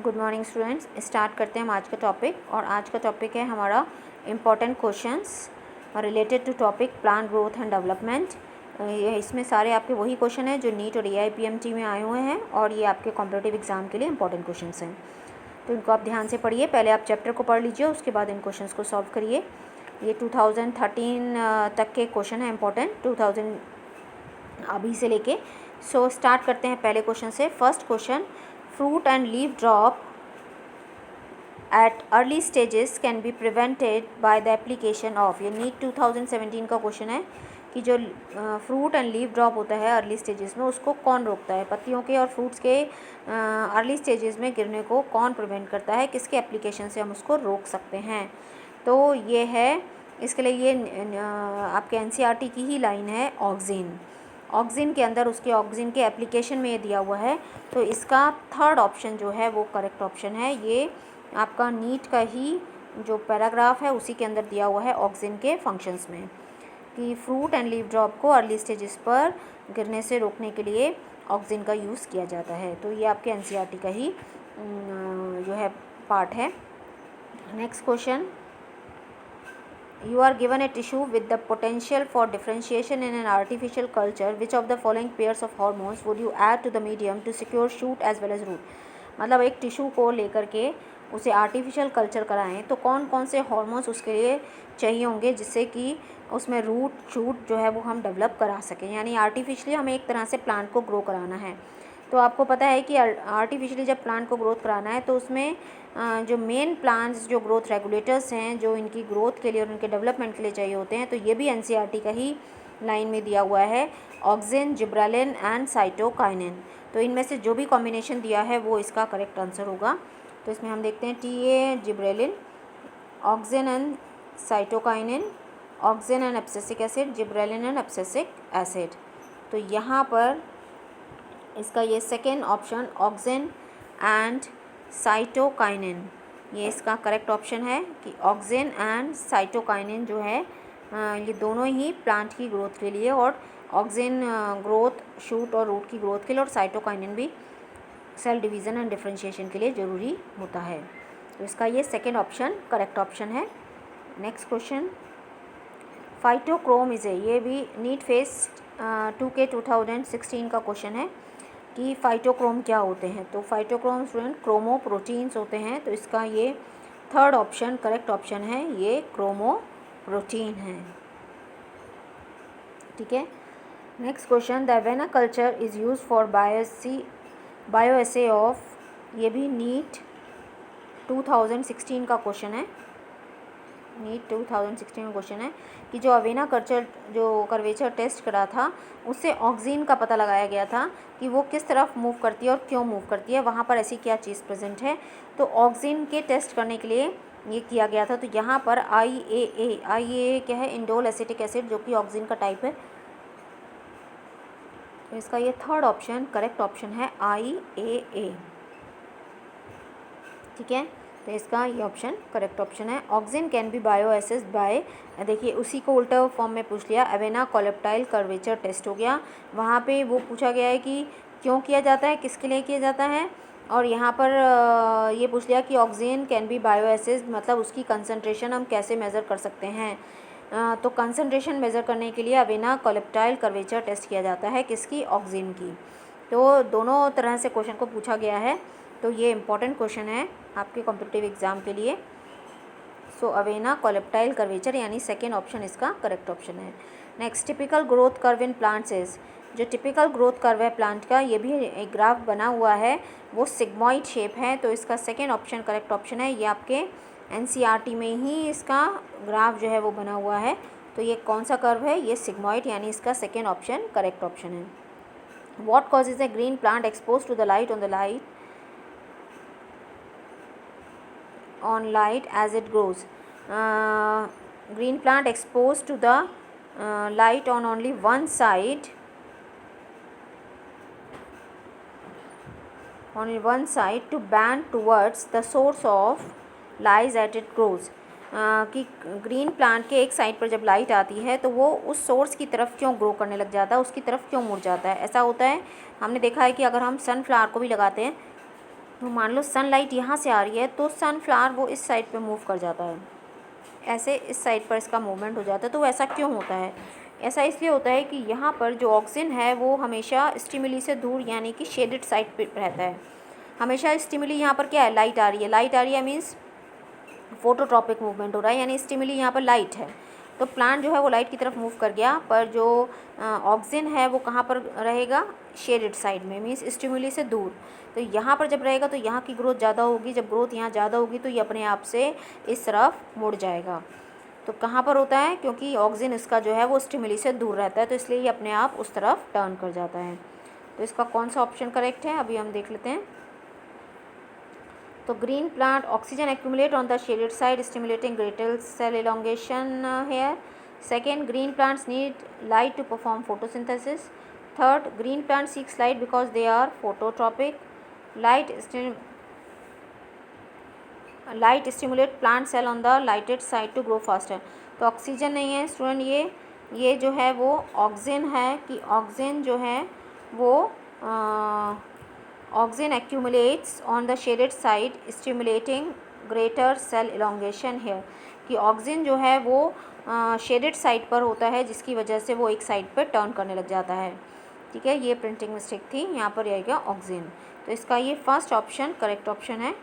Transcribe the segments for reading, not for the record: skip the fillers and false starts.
Good morning students. Start करते हैं हम आज का टॉपिक। और आज का टॉपिक है हमारा important questions related to topic plant growth and development. इसमें सारे आपके वही क्वेश्चन हैं जो नीट और AIPMT में आए हुए हैं और ये आपके कॉम्पिटिटिव एग्जाम के लिए इंपॉर्टेंट क्वेश्चंस हैं, तो इनको आप ध्यान से पढ़िए। पहले आप चैप्टर को पढ़ लीजिए, उसके बाद इन क्वेश्चंस को सॉल्व करिए। ये 2013 तक के क्वेश्चन हैं इंपॉर्टेंट, 2000 अभी से लेके। सो स्टार्ट करते हैं पहले क्वेश्चन से। First question, fruit and leaf drop at early stages can be prevented by the application of। ये नीट 2017 का क्वेश्चन है कि जो फ्रूट एंड लीफ ड्रॉप होता है अर्ली स्टेजेस में, उसको कौन रोकता है? पत्तियों के और फ्रूट्स के अर्ली स्टेजेस में गिरने को कौन प्रिवेंट करता है? किसके एप्लीकेशन से हम उसको रोक सकते हैं? तो ये है, इसके लिए ये आपके NCERT की ही लाइन है, ऑक्सिन। ऑक्सिन के अंदर उसके ऑक्सिन के एप्लीकेशन में ये दिया हुआ है, तो इसका थर्ड ऑप्शन जो है वो करेक्ट ऑप्शन है। ये आपका नीट का ही जो पैराग्राफ है उसी के अंदर दिया हुआ है ऑक्सिन के फंक्शंस में, कि फ्रूट एंड लीफ ड्रॉप को अर्ली स्टेजेस पर गिरने से रोकने के लिए ऑक्सिन का यूज़ किया जाता है। तो ये आपके NCERT का ही जो है पार्ट है। Next question, you are given a tissue with the potential for differentiation in an artificial culture. Which of the following pairs of hormones would you add to the medium to secure shoot as well as root? मतलब एक tissue को लेकर के उसे artificial culture कराएं तो कौन कौन से हार्मोन्स उसके लिए चाहिए होंगे जिससे कि उसमें रूट शूट जो है वो हम डेवलप करा सकें। यानी आर्टिफिशियली हमें एक तरह से प्लांट को ग्रो कराना है। तो आपको पता है कि आर्टिफिशियली जब प्लांट को ग्रोथ कराना है तो उसमें जो मेन प्लांट्स जो ग्रोथ रेगुलेटर्स हैं जो इनकी ग्रोथ के लिए और उनके डेवलपमेंट के लिए चाहिए होते हैं, तो ये भी NCERT का ही लाइन में दिया हुआ है, ऑक्सिन, जिब्रेलिन एंड साइटोकाइनिन। तो इनमें से जो भी कॉम्बिनेशन दिया है वो इसका करेक्ट आंसर होगा। तो इसमें हम देखते हैं TA gibberellin, auxin and cytokinin, auxin and abscisic acid, gibberellin and abscisic acid. तो यहाँ पर इसका ये second option auxin and cytokinin, ये इसका करेक्ट ऑप्शन है कि ऑक्सिन एंड साइटोकाइनिन जो है ये दोनों ही प्लांट की ग्रोथ के लिए, और ऑक्सिन ग्रोथ शूट और रूट की ग्रोथ के लिए, और साइटोकाइनिन भी सेल डिवीज़न एंड डिफरेंशिएशन के लिए ज़रूरी होता है। तो इसका ये सेकेंड ऑप्शन करेक्ट ऑप्शन है। नेक्स्ट क्वेश्चन, फाइटोक्रोम ये भी नीट फेज 2 के 2016 का क्वेश्चन है कि फाइटोक्रोम क्या होते हैं। तो फाइटोक्रोम स्टूडेंट क्रोमो प्रोटीन्स होते हैं, तो इसका ये थर्ड ऑप्शन करेक्ट ऑप्शन है, ये क्रोमो प्रोटीन है। ठीक है। Next question, the Avena culture is use for bioassay of, ये भी नीट 2016 का क्वेश्चन है, नीट 2016 का क्वेश्चन है कि जो अवेना कल्चर जो कर्वेचर टेस्ट करा था उससे ऑक्सिन का पता लगाया गया था कि वो किस तरफ मूव करती है और क्यों मूव करती है, वहाँ पर ऐसी क्या चीज़ प्रेजेंट है। तो ऑक्सिन के टेस्ट करने के लिए ये किया गया था। तो यहाँ पर IAA क्या है, इंडोल एसिटिक एसिड, जो कि ऑक्सिन का टाइप है। तो इसका ये थर्ड ऑप्शन करेक्ट ऑप्शन है, IAA। ठीक है, तो इसका ये ऑप्शन करेक्ट ऑप्शन है। ऑक्सिन कैन बी बायोएसेस बाय, देखिए उसी को उल्टा फॉर्म में पूछ लिया, एवेना कोलेप्टाइल कर्वेचर टेस्ट हो गया। वहाँ पे वो पूछा गया है कि क्यों किया जाता है, किसके लिए किया जाता है, और यहाँ पर ये पूछ लिया कि ऑक्सिन कैन बी बायोएसेस, मतलब उसकी कंसनट्रेशन हम कैसे मेज़र कर सकते हैं। तो कंसनट्रेशन मेज़र करने के लिए एवेना कोलेप्टाइल कर्वेचर टेस्ट किया जाता है, किसकी, ऑक्सिन की। तो दोनों तरह से क्वेश्चन को पूछा गया है, तो ये इंपॉर्टेंट क्वेश्चन है आपके कॉम्पिटिटिव एग्जाम के लिए। सो अवेना कोलेप्टाइल कर्वेचर यानी सेकेंड ऑप्शन इसका करेक्ट ऑप्शन है। Next, typical growth curve in plants is, जो टिपिकल ग्रोथ कर्व है प्लांट का, ये भी एक ग्राफ बना हुआ है, वो सिग्मॉइड शेप है। तो इसका सेकेंड ऑप्शन करेक्ट ऑप्शन है। ये आपके NCERT में ही इसका ग्राफ जो है वो बना हुआ है। तो ये कौन सा कर्व है, ये सिग्मॉइड, यानी इसका सेकेंड ऑप्शन करेक्ट ऑप्शन है। What causes a green plant expose to the light on light as it grows? Green plant exposed to the light on only one side to bend towards the source of light as it grows। कि green plant के एक side पर जब light आती है तो वो उस सोर्स की तरफ क्यों ग्रो करने लग जाता है, उसकी तरफ क्यों मुड़ जाता है। ऐसा होता है, हमने देखा है कि अगर हम सनफ्लावर को भी लगाते हैं तो मान लो सनलाइट यहाँ से आ रही है तो सनफ्लावर वो इस साइड पे मूव कर जाता है, ऐसे इस साइड पर इसका मूवमेंट हो जाता है। तो ऐसा क्यों होता है? ऐसा इसलिए होता है कि यहाँ पर जो ऑक्सीजन है वो हमेशा स्टिमुली से दूर यानी कि शेडेड साइड पे रहता है। हमेशा स्टिमुली यहाँ पर क्या है, लाइट आ रही है, लाइट आ रही है मीन्स फोटोट्रॉपिक मूवमेंट हो रहा है, यानी स्टिमुली यहाँ पर लाइट है, तो प्लांट जो है वो लाइट की तरफ मूव कर गया। पर जो ऑक्सीजन है वो कहाँ पर रहेगा, शेडेड साइड में, मीन्स स्टिमुली से दूर। तो यहाँ पर जब रहेगा तो यहाँ की ग्रोथ ज़्यादा होगी, जब ग्रोथ यहाँ ज़्यादा होगी तो ये अपने आप से इस तरफ मुड़ जाएगा। तो कहाँ पर होता है, क्योंकि ऑक्सीजन इसका जो है वो स्टिमुली से दूर रहता है, तो इसलिए ये अपने आप उस तरफ टर्न कर जाता है। तो इसका कौन सा ऑप्शन करेक्ट है, अभी हम देख लेते हैं। तो green plant oxygen accumulate on the shaded side stimulating greater cell elongation here. Second, green plants need light to perform photosynthesis. Third, green plants seek light because they are phototropic. Light stimulate plant cell on the lighted side to grow faster. तो oxygen नहीं है student, ये जो है वो oxygen है कि oxygen जो है वो oxygen accumulates on the shaded side stimulating greater cell elongation here, कि ऑक्सीजन जो है वो शेडेड साइड पर होता है जिसकी वजह से वो एक साइड पर टर्न करने लग जाता है। ठीक है, ये प्रिंटिंग मिस्टेक थी, यहाँ पर आएगा ऑक्सीजन। तो इसका ये फर्स्ट ऑप्शन करेक्ट ऑप्शन है,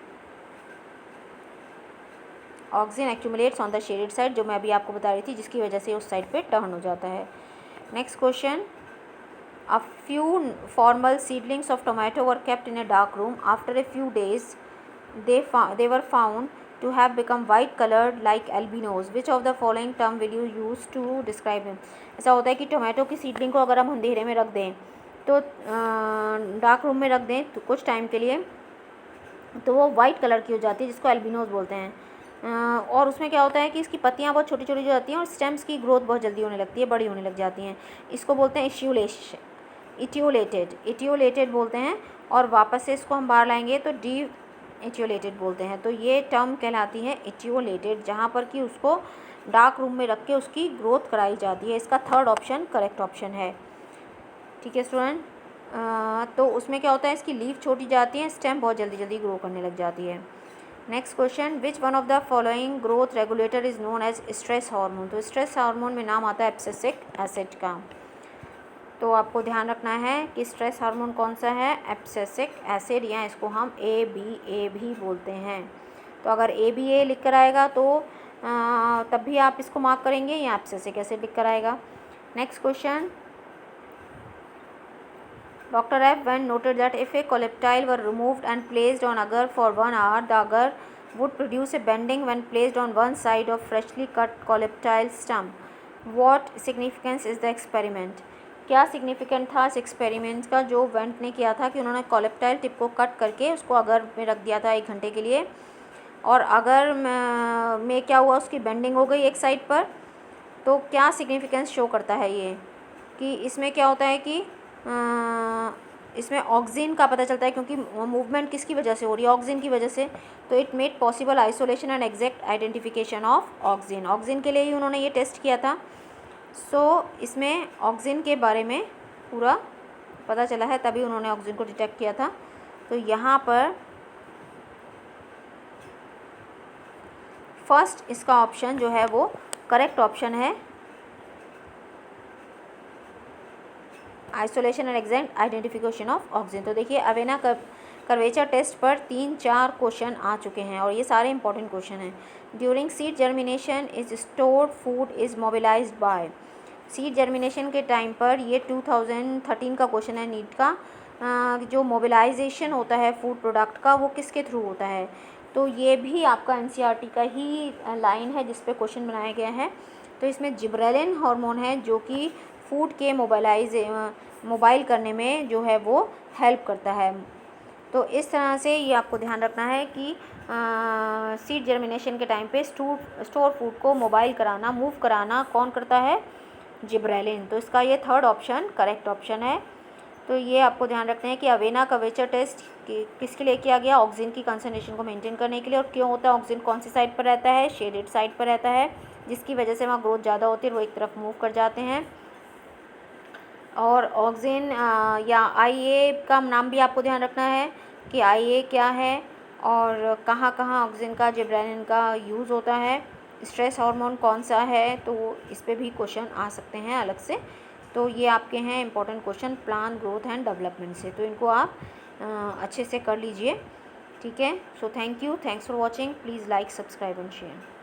oxygen accumulates on the shaded side, जो मैं अभी आपको बता रही थी, जिसकी वजह से उस साइड पे टर्न हो जाता है। Next question, a few formal seedlings of tomato were kept in a dark room. After a few days they were found to have become white colored like albinos. Which of the following term will you use to describe him? ऐसा होता है कि tomato की seedling को अगर हम अंधेरे में रख दें, तो डार्क रूम में रख दें तो कुछ टाइम के लिए, तो वो वाइट कलर की हो जाती है, जिसको एल्बिनोज बोलते हैं। और उसमें क्या होता है कि इसकी पत्तियाँ बहुत छोटी छोटी हो जाती हैं और स्टेम्स की ग्रोथ बहुत जल्दी होने लगती है, बड़ी होने लग जाती हैं। इसको बोलते हैं इटियोलेटेड बोलते हैं, और वापस से इसको हम बाहर लाएंगे तो डी इटियोलेटेड बोलते हैं। तो ये टर्म कहलाती है इटियोलेटेड, जहाँ पर कि उसको डार्क रूम में रख के उसकी ग्रोथ कराई जाती है। इसका थर्ड ऑप्शन करेक्ट ऑप्शन है। ठीक है स्टूडेंट, तो उसमें क्या होता है, इसकी लीफ छोटी जाती है, स्टेम बहुत जल्दी जल्दी ग्रो करने लग जाती है। Next question, which one of the following growth regulator is known as stress hormone? तो स्ट्रेस हार्मोन में नाम आता है एब्सिसिक एसिड का। तो आपको ध्यान रखना है कि स्ट्रेस हार्मोन कौन सा है, एब्सिसिक एसिड, या इसको हम ABA भी बोलते हैं। तो अगर ABA लिख कर आएगा तो तब भी आप इसको मार्क करेंगे, या एब्सिसिक एसिड लिख कर आएगा। Next question, Dr. F. Wendt noted that if a colleptile were removed and placed on agar for 1 hour, the agar would produce a bending when placed on one side of freshly cut colleptile stem. What significance is the experiment? क्या significant था इस experiment का जो went ने किया था, कि उन्होंने कॉलेप्टाइल टिप को कट करके उसको अगर में रख दिया था 1 घंटे के लिए, और अगर में क्या हुआ, उसकी बेंडिंग हो गई एक साइड पर। तो क्या सिग्निफिकेंस शो करता है ये, कि इसमें क्या होता है कि इसमें ऑक्सीजन का पता चलता है, क्योंकि मूवमेंट किसकी वजह से हो रही है, ऑक्सीजन की वजह से। तो it made possible isolation and exact identification of oxygen. Oxygen के लिए ही उन्होंने ये टेस्ट किया था। इसमें ऑक्सीजन के बारे में पूरा पता चला है, तभी उन्होंने ऑक्सीजन को डिटेक्ट किया था। तो यहाँ पर फर्स्ट इसका ऑप्शन जो है वो करेक्ट ऑप्शन है, isolation and exact identification of oxygen. तो देखिए अवेना कर्वेचर टेस्ट पर 3-4 क्वेश्चन आ चुके हैं, और ये सारे इंपॉर्टेंट क्वेश्चन हैं। During seed germination is stored food is mobilized by. Seed germination के टाइम पर, ये 2013 का क्वेश्चन है नीट का, जो मोबिलाइजेशन होता है फूड प्रोडक्ट का वो किसके थ्रू होता है। तो ये भी आपका NCERT का ही लाइन है जिस पे क्वेश्चन बनाया गया है। तो इसमें जिब्रेलिन हार्मोन है जो कि फूड के मोबाइल करने में जो है वो हेल्प करता है। तो इस तरह से ये आपको ध्यान रखना है कि सीड जर्मिनेशन के टाइम पे स्टोर फूड को मोबाइल कराना, मूव कराना कौन करता है, जिब्रेलिन। तो इसका ये थर्ड ऑप्शन करेक्ट ऑप्शन है। तो ये आपको ध्यान रखना है कि अवेना कर्वेचर टेस्ट किसके लिए किया गया, ऑक्सीजन की कंसंट्रेशन को मेंटेन करने के लिए। और क्यों होता है, ऑक्सीजन कौन सी साइड पर रहता है, शेडेड साइड पर रहता है, जिसकी वजह से वहाँ ग्रोथ ज़्यादा होती है, वो एक तरफ मूव कर जाते हैं। और ऑक्सीजन या IA का नाम भी आपको ध्यान रखना है, कि IA क्या है और कहाँ कहाँ ऑक्सीजन का जिब्रेलिन का यूज़ होता है, स्ट्रेस हार्मोन कौन सा है, तो इस पे भी क्वेश्चन आ सकते हैं अलग से। तो ये आपके हैं important question plan growth and development से, तो इनको आप अच्छे से कर लीजिए, ठीक है। So thank you, thanks for watching, please like, subscribe and share.